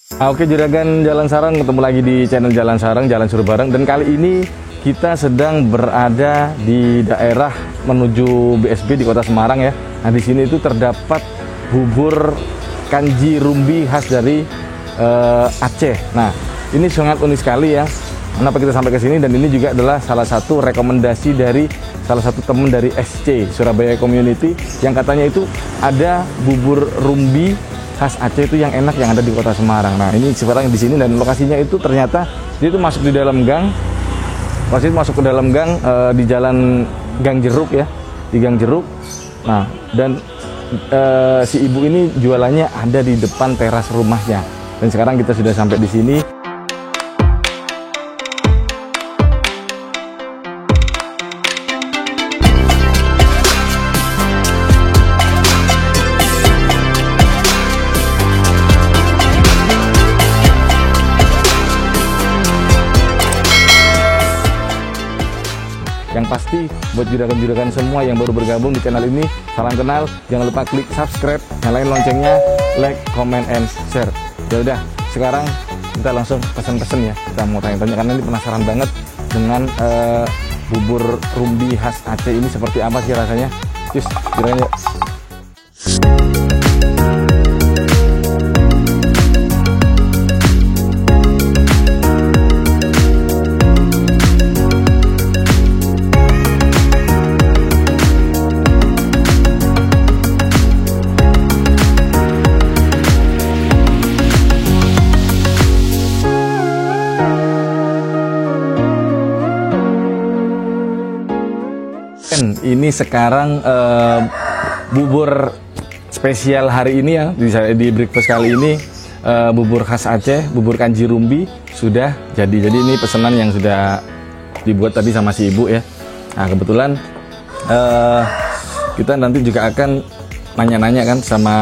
Oke Juragan Jalan Sarang, ketemu lagi di channel Jalan Sarang, Jalan Suruh Bareng. Dan kali ini kita sedang berada di daerah menuju BSB di Kota Semarang ya. Nah di sini itu terdapat bubur kanji rumbi khas dari Aceh. Nah ini sangat unik sekali ya. Kenapa kita sampai ke sini, dan ini juga adalah salah satu rekomendasi dari salah satu teman dari SC Surabaya Community yang katanya itu ada bubur rumbi khas Aceh itu yang enak yang ada di Kota Semarang. Nah ini sekarang di sini, dan lokasinya itu ternyata dia itu masuk di dalam gang. Lokasi itu masuk ke dalam gang di jalan Gang Jeruk ya, di Gang Jeruk. Nah dan si ibu ini jualannya ada di depan teras rumahnya. Dan sekarang kita sudah sampai di sini. Yang pasti buat juragan-juragan semua yang baru bergabung di channel ini, salam kenal, jangan lupa klik subscribe, nyalain loncengnya, like, comment, and share. Ya udah, sekarang kita langsung pesen-pesen ya. Kita mau tanya-tanya karena ini penasaran banget dengan bubur rumbi khas Aceh ini seperti apa sih rasanya. Cus, juragan yuk. Ini sekarang bubur spesial hari ini ya di breakfast kali ini, bubur khas Aceh, bubur kanji rumbi sudah jadi. Jadi ini pesanan yang sudah dibuat tadi sama si ibu ya. Nah kebetulan kita nanti juga akan nanya-nanya kan sama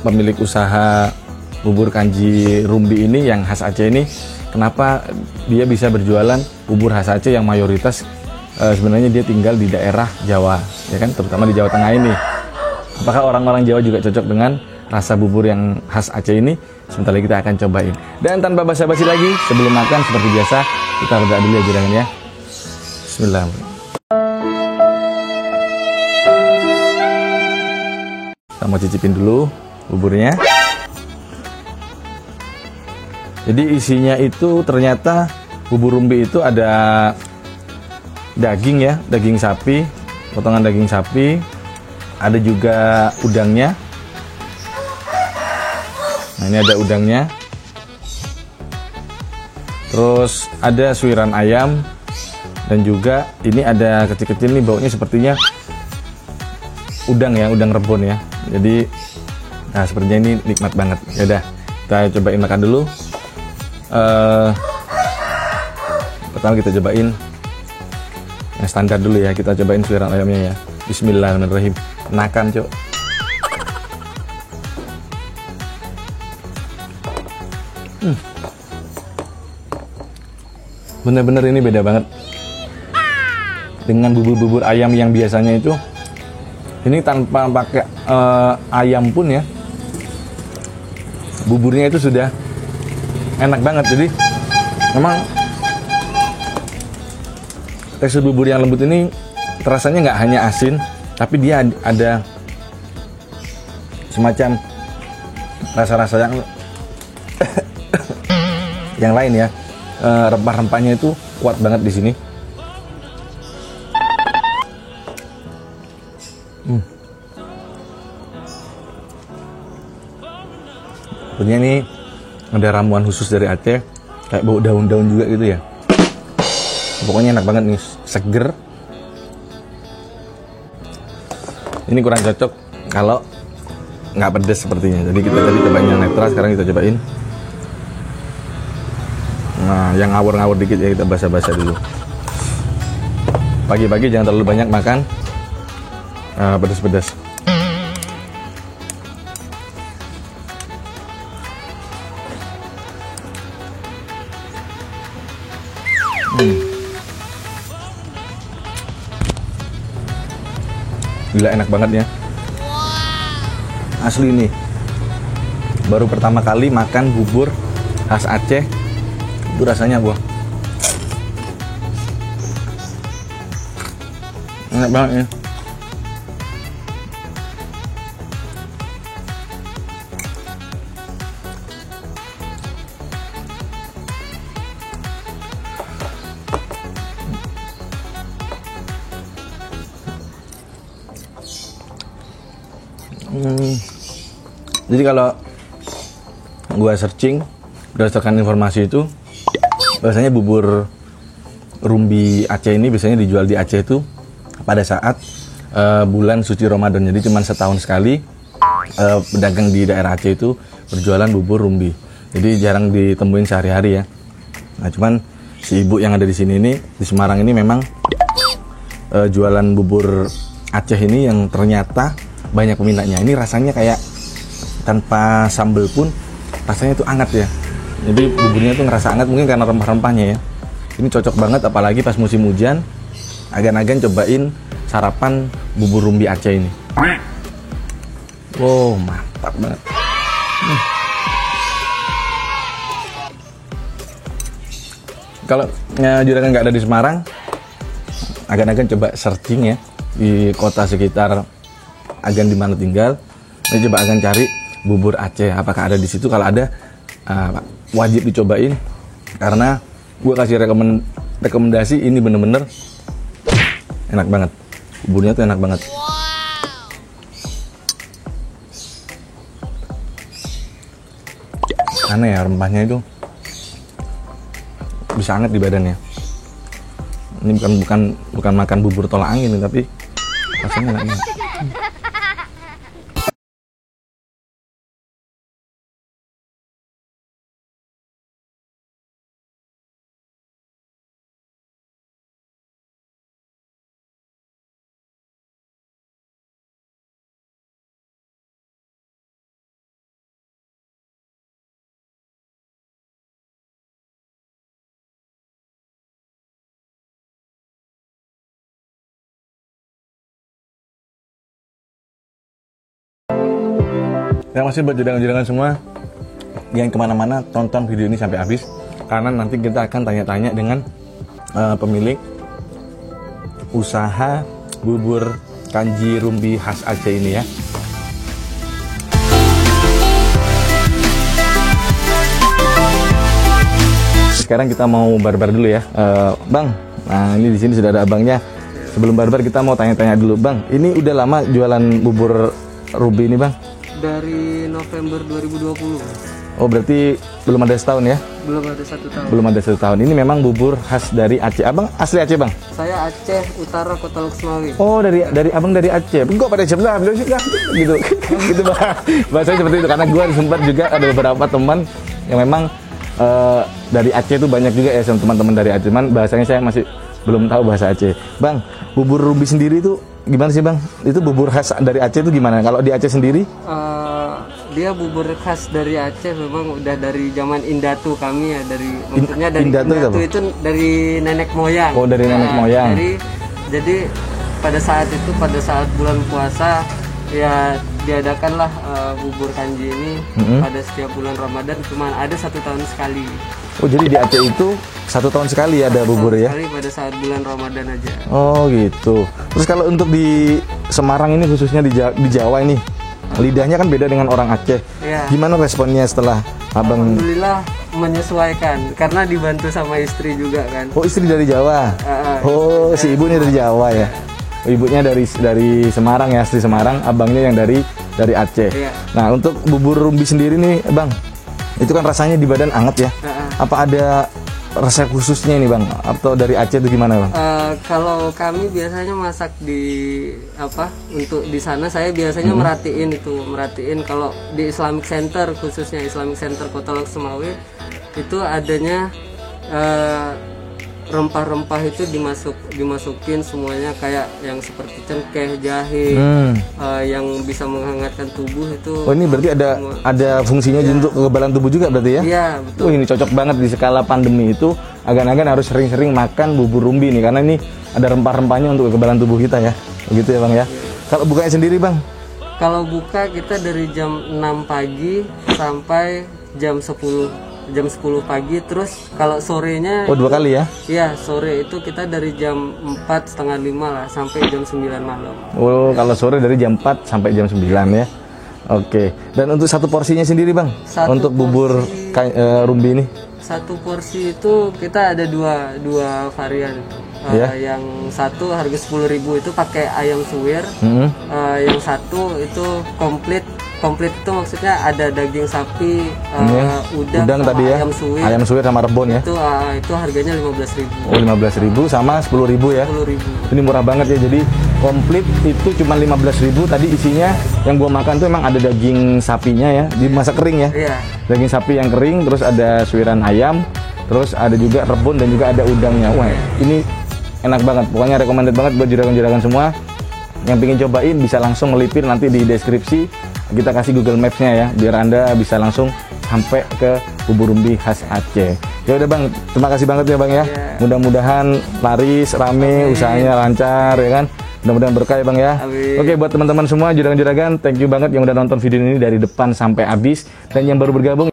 pemilik usaha bubur kanji rumbi ini yang khas Aceh ini, kenapa dia bisa berjualan bubur khas Aceh yang mayoritas sebenarnya dia tinggal di daerah Jawa, ya kan, terutama di Jawa Tengah ini. Apakah orang-orang Jawa juga cocok dengan rasa bubur yang khas Aceh ini? Sebentar lagi kita akan cobain. Dan tanpa basa-basi lagi, sebelum makan seperti biasa kita berdoa dulu ya juragan ya. Bismillahirrahmanirrahim. Kita mau cicipin dulu buburnya. Jadi isinya itu ternyata bubur rumbi itu ada daging ya, daging sapi, potongan daging sapi, ada juga udangnya. Nah ini ada udangnya, terus ada suiran ayam, dan juga ini ada kecil-kecil nih, baunya sepertinya udang ya, udang rebon ya. Jadi nah sepertinya ini nikmat banget. Ya udah, kita cobain makan dulu. Pertama kita cobain yang standar dulu ya, kita cobain suiran ayamnya ya. Bismillahirrahmanirrahim. Enakan cok. Bener-bener ini beda banget dengan bubur-bubur ayam yang biasanya itu. Ini tanpa pakai ayam pun ya, buburnya itu sudah enak banget. Jadi memang tekstur bubur yang lembut ini rasanya nggak hanya asin, tapi dia ada semacam rasa-rasa yang lain ya. Rempah-rempahnya itu kuat banget di sini. Punya ini ada ramuan khusus dari Aceh, kayak bau daun-daun juga gitu ya. Pokoknya enak banget nih, seger. Ini kurang cocok kalau nggak pedes sepertinya. Jadi kita tadi cobain yang netral, sekarang kita cobain. Nah, yang ngawur-ngawur dikit ya, kita basa-basa dulu. Pagi-pagi jangan terlalu banyak makan pedes-pedes. Gila enak banget ya. Asli nih. Baru pertama kali makan bubur khas Aceh. Itu rasanya gua enak banget ya. Jadi kalau gua searching berdasarkan informasi itu, biasanya bubur rumbi Aceh ini biasanya dijual di Aceh itu pada saat bulan suci Ramadan. Jadi cuma setahun sekali pedagang di daerah Aceh itu berjualan bubur rumbi. Jadi jarang ditemuin sehari-hari ya. Nah cuman si ibu yang ada di sini ini di Semarang ini memang jualan bubur Aceh ini yang ternyata banyak peminatnya. Ini rasanya kayak tanpa sambal pun rasanya itu hangat ya. Jadi buburnya tuh ngerasa hangat mungkin karena rempah-rempahnya ya. Ini cocok banget apalagi pas musim hujan. Agan-agan cobain sarapan bubur rumbi Aceh ini. Wow, mantap banget. Kalau juragan nggak ada di Semarang, agan-agan coba searching ya di kota sekitar agan di mana tinggal. Nah, coba agan cari bubur Aceh, apakah ada di situ? Kalau ada, wajib dicobain karena gue kasih rekomendasi ini bener-bener enak banget. Buburnya tuh enak banget. Aneh ya, rempahnya itu bisa hangat di badannya. Ini bukan makan bubur tolak angin, tapi rasanya enak banget. Yang masih buat juragan-juragan semua yang kemana-mana, tonton video ini sampai habis karena nanti kita akan tanya-tanya dengan pemilik usaha bubur kanji rumbi khas Aceh ini ya. Sekarang kita mau barbar dulu ya, Bang. Nah ini di sini sudah ada abangnya. Sebelum barbar kita mau tanya-tanya dulu, Bang. Ini udah lama jualan bubur rumbi ini, Bang? Dari November 2020. Oh berarti belum ada setahun ya? Belum ada 1 tahun. Belum ada 1 tahun. Ini memang bubur khas dari Aceh. Abang asli Aceh, Bang? Saya Aceh Utara, Kota Luxmawi. Oh dari abang dari Aceh. Kok pada sebelah gitu. Gitu Bang. Bahasanya seperti itu karena gue sempat juga ada beberapa teman yang memang dari Aceh itu banyak juga ya teman-teman dari Aceh. Cuman bahasanya saya masih belum tahu bahasa Aceh. Bang, bubur rumbi sendiri itu gimana sih Bang? Itu bubur khas dari Aceh itu gimana? Kalau di Aceh sendiri? Dia bubur khas dari Aceh memang udah dari zaman Indatu kami ya, maksudnya dari Indatu itu dari nenek moyang. Oh dari nenek moyang. Jadi pada saat bulan puasa ya diadakanlah bubur kanji ini pada setiap bulan Ramadan, cuma ada 1 tahun sekali. Oh jadi di Aceh itu 1 tahun sekali ada bubur ya? Sekali pada saat bulan Ramadan aja. Oh gitu. Terus kalau untuk di Semarang ini khususnya di Jawa ini, lidahnya kan beda dengan orang Aceh. Ya. Gimana responnya setelah abang? Alhamdulillah menyesuaikan karena dibantu sama istri juga kan. Oh istri dari Jawa. Oh si ibunya dari Jawa ya. Ibunya dari Semarang ya, asli Semarang. Abangnya yang dari Aceh. Ya. Nah untuk bubur rumbi sendiri nih Bang, itu kan rasanya di badan anget ya. Apa ada resep khususnya ini Bang? Atau dari Aceh itu gimana Bang? Kalau kami biasanya masak untuk di sana saya biasanya merhatiin kalau di Islamic Center, khususnya Islamic Center Kota Luxmawi itu adanya rempah-rempah itu dimasukin semuanya, kayak yang seperti cengkeh, jahe, yang bisa menghangatkan tubuh itu. Oh ini berarti ada fungsinya untuk kekebalan tubuh juga berarti ya? Iya betul. Ini cocok banget di skala pandemi itu, agan-agan harus sering-sering makan bubur rumbi nih karena ini ada rempah-rempahnya untuk kekebalan tubuh kita ya, begitu ya Bang ya. Kalau bukanya sendiri Bang? Kalau buka kita dari jam 6 pagi sampai jam 10 jam 10 pagi. Terus kalau sorenya Oh, 2 kali ya? iya, sore itu kita dari jam 4 setengah 5 lah sampai jam 9 malam. Oh, kalau sore dari jam 4 sampai jam 9 ya. Oke. Dan untuk satu porsinya sendiri, Bang? Satu untuk bubur rumbi ini? Satu porsi itu kita ada dua varian. Iya. Yang satu harga 10.000 itu pakai ayam suwir. Yang satu itu komplit itu maksudnya ada daging sapi, udang sama tadi ya, ayam suwir sama rebon ya. Itu harganya 15.000. Oh, 15.000 sama 10.000 ya. 10.000. Ini murah banget ya. Jadi komplit itu cuma 15.000. Tadi isinya yang gua makan tuh emang ada daging sapinya ya, dimasak kering ya. Iya. Daging sapi yang kering, terus ada suiran ayam, terus ada juga rebon dan juga ada udangnya. Wah, ini enak banget. Pokoknya recommended banget buat juragan-juragan semua. Yang pengen cobain bisa langsung melipir nanti di deskripsi. Kita kasih Google Maps-nya ya, biar Anda bisa langsung sampai ke bubur rumbi khas Aceh. Ya udah Bang, terima kasih banget ya Bang ya. Mudah-mudahan laris, rame, usahanya lancar ya kan. Mudah-mudahan berkah ya Bang ya. Amin. Oke, buat teman-teman semua juragan-juragan, thank you banget yang udah nonton video ini dari depan sampai habis. Dan yang baru bergabung